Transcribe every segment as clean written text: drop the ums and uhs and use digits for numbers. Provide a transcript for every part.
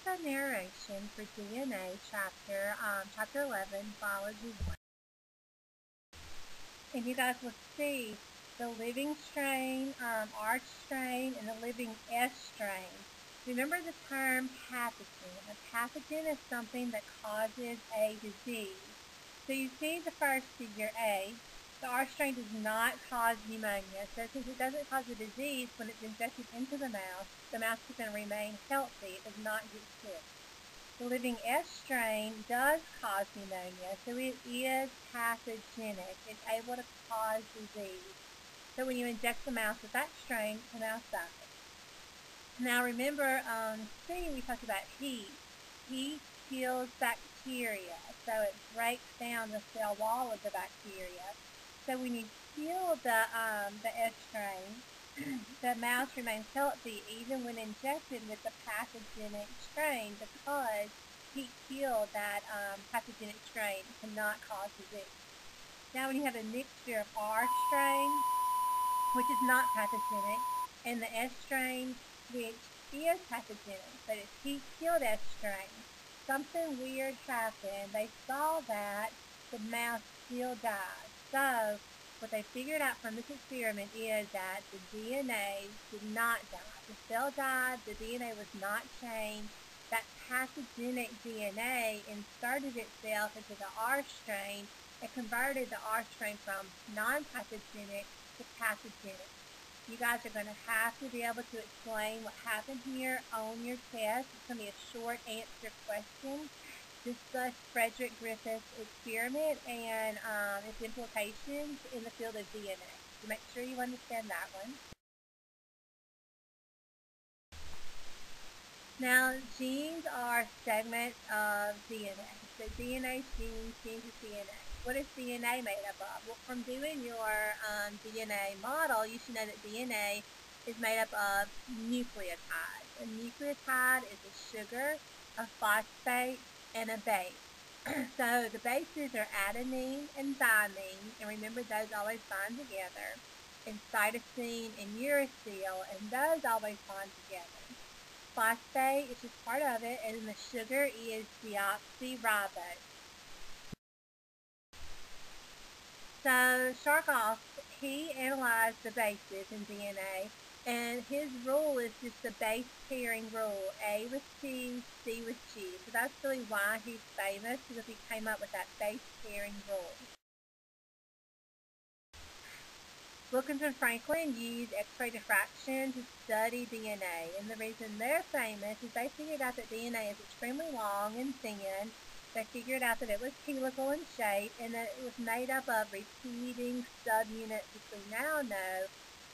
the narration for DNA chapter 11, Biology 1. And you guys will see the living strain, R strain, and the living S strain. Remember the term pathogen. A pathogen is something that causes a disease. So you see the first figure A. The R strain does not cause pneumonia. So since it doesn't cause a disease, when it's injected into the mouse is going to remain healthy. It does not get sick. The living S strain does cause pneumonia, so it is pathogenic. It's able to cause disease. So when you inject the mouse with that strain, the mouse dies. Now remember, C, we talked about heat. Heat kills bacteria, so it breaks down the cell wall of the bacteria. So when you kill the S strain, the mouse remains healthy even when injected with the pathogenic strain because heat killed that pathogenic strain cannot cause disease. Now when you have a mixture of R strain, which is not pathogenic, and the S strain, which is pathogenic, but it's heat killed S strain, something weird happened. They saw that the mouse still died. So what they figured out from this experiment is that the DNA did not die. The cell died, the DNA was not changed. That pathogenic DNA inserted itself into the R strain and converted the R strain from non-pathogenic to pathogenic. You guys are going to have to be able to explain what happened here on your test. It's going to be a short answer question. Discuss Frederick Griffith's experiment and its implications in the field of DNA. So make sure you understand that one. Now, genes are segments of DNA. So DNA, genes is DNA. What is DNA made up of? Well, from doing your DNA model, you should know that DNA is made up of nucleotides. A nucleotide is a sugar, a phosphate, and a base. So the bases are adenine and thymine, and remember those always bind together, and cytosine and uracil, and those always bind together. Phosphate is just part of it, and then the sugar is deoxyribose. So Chargaff, he analyzed the bases in DNA, and his rule is just the base pairing rule, A with T, C with G. So that's really why he's famous, because he came up with that base pairing rule. Wilkins and Franklin used X-ray diffraction to study DNA, and the reason they're famous is they figured out that DNA is extremely long and thin. They figured out that it was helical in shape and that it was made up of repeating subunits, which we now know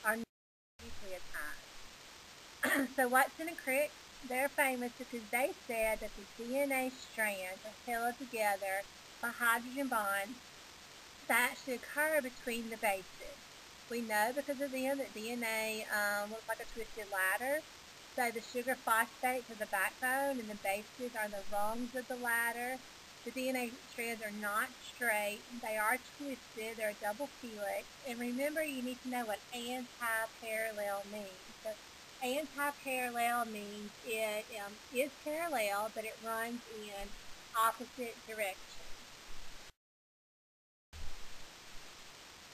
are nucleotides. So Watson and Crick, they're famous because they said that the DNA strands are held together by hydrogen bonds that actually occur between the bases. We know because of them that DNA looks like a twisted ladder. So the sugar phosphates are the backbone and the bases are the rungs of the ladder. The DNA strands are not straight. They are twisted. They're a double helix. And remember, you need to know what anti-parallel means. So anti-parallel means it is parallel, but it runs in opposite directions.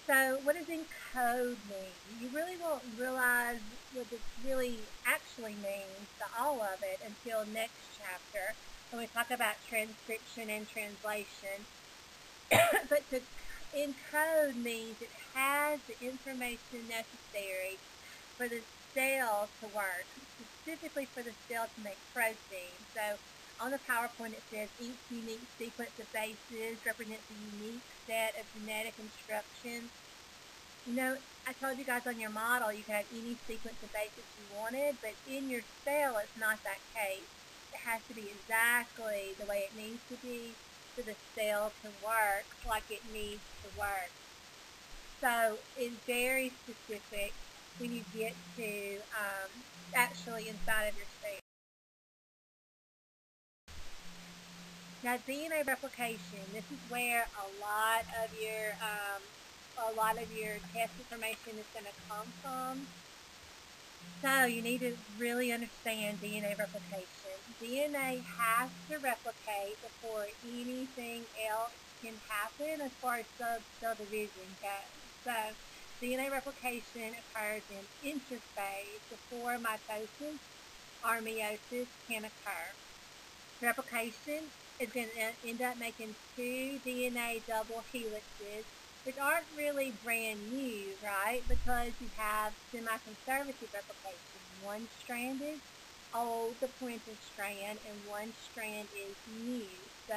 So what does encode mean? You really won't realize what this really actually means to all of it until next chapter when we talk about transcription and translation. But to encode means it has the information necessary for the cell to work, specifically for the cell to make protein. So on the PowerPoint it says each unique sequence of bases represents a unique set of genetic instructions. You know, I told you guys on your model you could have any sequence of bases you wanted, but in your cell it's not that case. It has to be exactly the way it needs to be for the cell to work like it needs to work. So it's very specific when you get to actually inside of your cell. Now, DNA replication, this is where a lot of your test information is going to come from. So you need to really understand DNA replication. DNA has to replicate before anything else can happen as far as cell division goes. So DNA replication occurs in interphase before mitosis or meiosis can occur. Replication is going to end up making two DNA double helixes, which aren't really brand new, right? Because you have semi-conservative replication. One strand is old, the parental strand, and one strand is new. So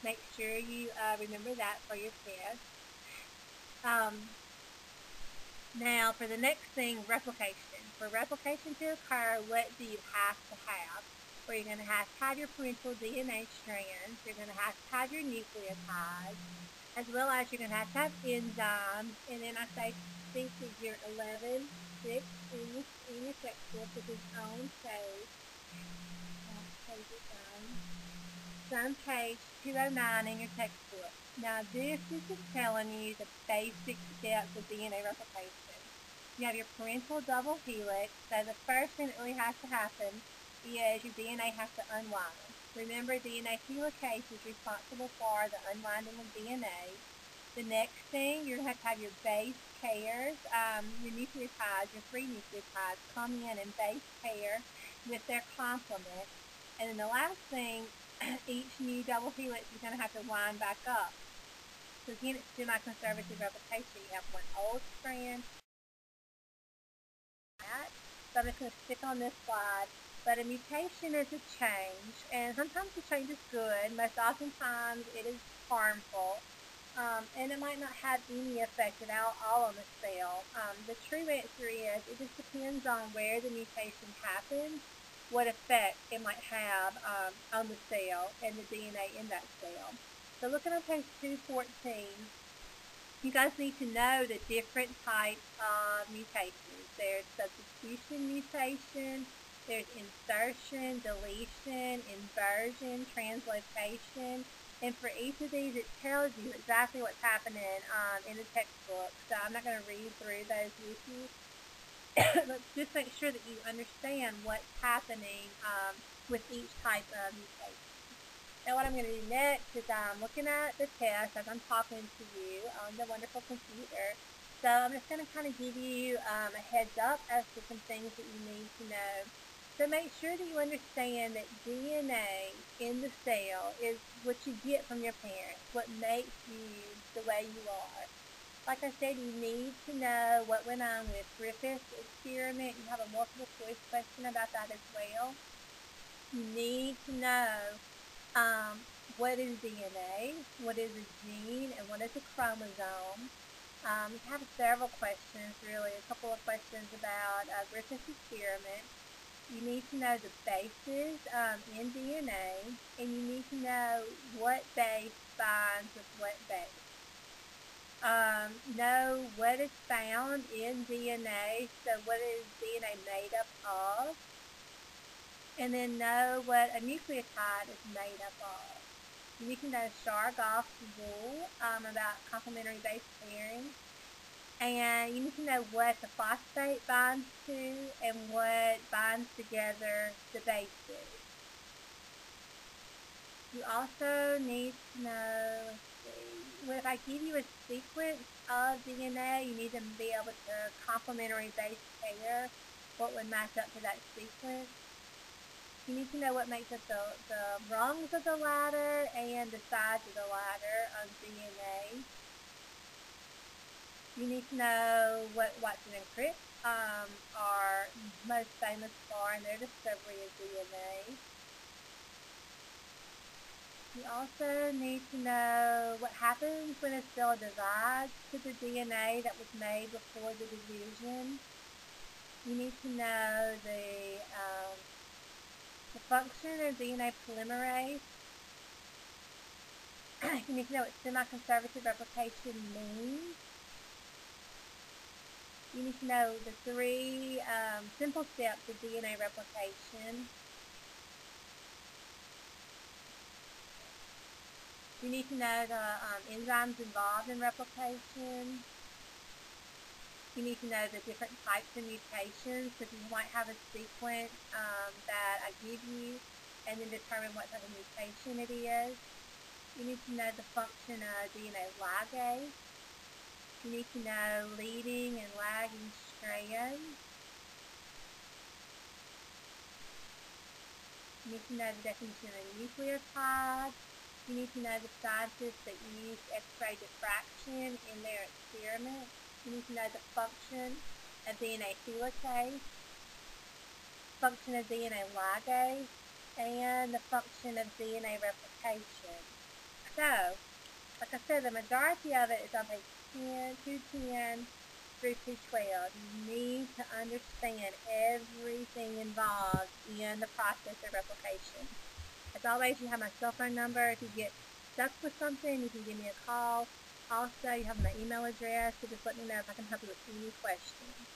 make sure you remember that for your test. Now, for the next thing, replication. For replication to occur, what do you have to have? Well, you're going to have your parental DNA strands. You're going to have your nucleotides, as well as you're going to have enzymes. And then I think that your 11, 6 in your textbook, which is on page. It's on page 209 in your textbook. Now, this is just telling you the basic steps of DNA replication. You have your parental double helix, so the first thing that really has to happen is your DNA has to unwind. Remember, DNA helicase is responsible for the unwinding of DNA. The next thing, you're going to have your base pairs, your nucleotides, your three nucleotides come in and base pair with their complement. And then the last thing, each new double helix is going to have to wind back up. So again, it's semi-conservative replication. You have one old strand. So I'm just going to stick on this slide. But a mutation is a change, and sometimes the change is good. Most oftentimes it is harmful, and it might not have any effect at all on the cell. The true answer is it just depends on where the mutation happens, what effect it might have on the cell and the DNA in that cell. So looking on page 214, you guys need to know the different types of mutations. There's substitution mutation, there's insertion, deletion, inversion, translocation, and for each of these it tells you exactly what's happening in the textbook. So I'm not going to read through those with you. Let's just make sure that you understand what's happening with each type of mutation. Now what I'm going to do next is I'm looking at the test as I'm talking to you on the wonderful computer. So I'm just going to kind of give you a heads up as to some things that you need to know. So make sure that you understand that DNA in the cell is what you get from your parents, what makes you the way you are. Like I said, you need to know what went on with Griffith's experiment. You have a multiple choice question about that as well. You need to know what is DNA, what is a gene, and what is a chromosome. We have several questions, really, a couple of questions about Griffith's experiment. You need to know the bases in DNA, and you need to know what base binds with what base. Know what is found in DNA, so what is DNA made up of, and then know what a nucleotide is made up of. You need to know Chargaff's rule about complementary base pairing, and you need to know what the phosphate binds to and what binds together the bases. You also need to know, if I give you a sequence of DNA, you need to be able to complementary base pair what would match up to that sequence. You need to know what makes up the rungs of the ladder and the sides of the ladder of DNA. You need to know what Watson and Crick are most famous for in their discovery of DNA. You also need to know what happens when a cell divides to the DNA that was made before the division. You need to know the function of DNA polymerase. You need to know what semi-conservative replication means. You need to know the three simple steps of DNA replication. You need to know the enzymes involved in replication. You need to know the different types of mutations, because you might have a sequence that I give you and then determine what type of mutation it is. You need to know the function of DNA ligase. You need to know leading and lagging strands. You need to know the definition of nucleotide. You need to know the scientists that use X-ray diffraction in their experiments. You need to know the function of DNA helicase, function of DNA ligase, and the function of DNA replication. So, like I said, the majority of it is on page 210 through 212. You need to understand everything involved in the process of replication. As always, you have my cell phone number. If you get stuck with something, you can give me a call. Also, you have my email address, so just let me know if I can help you with any questions.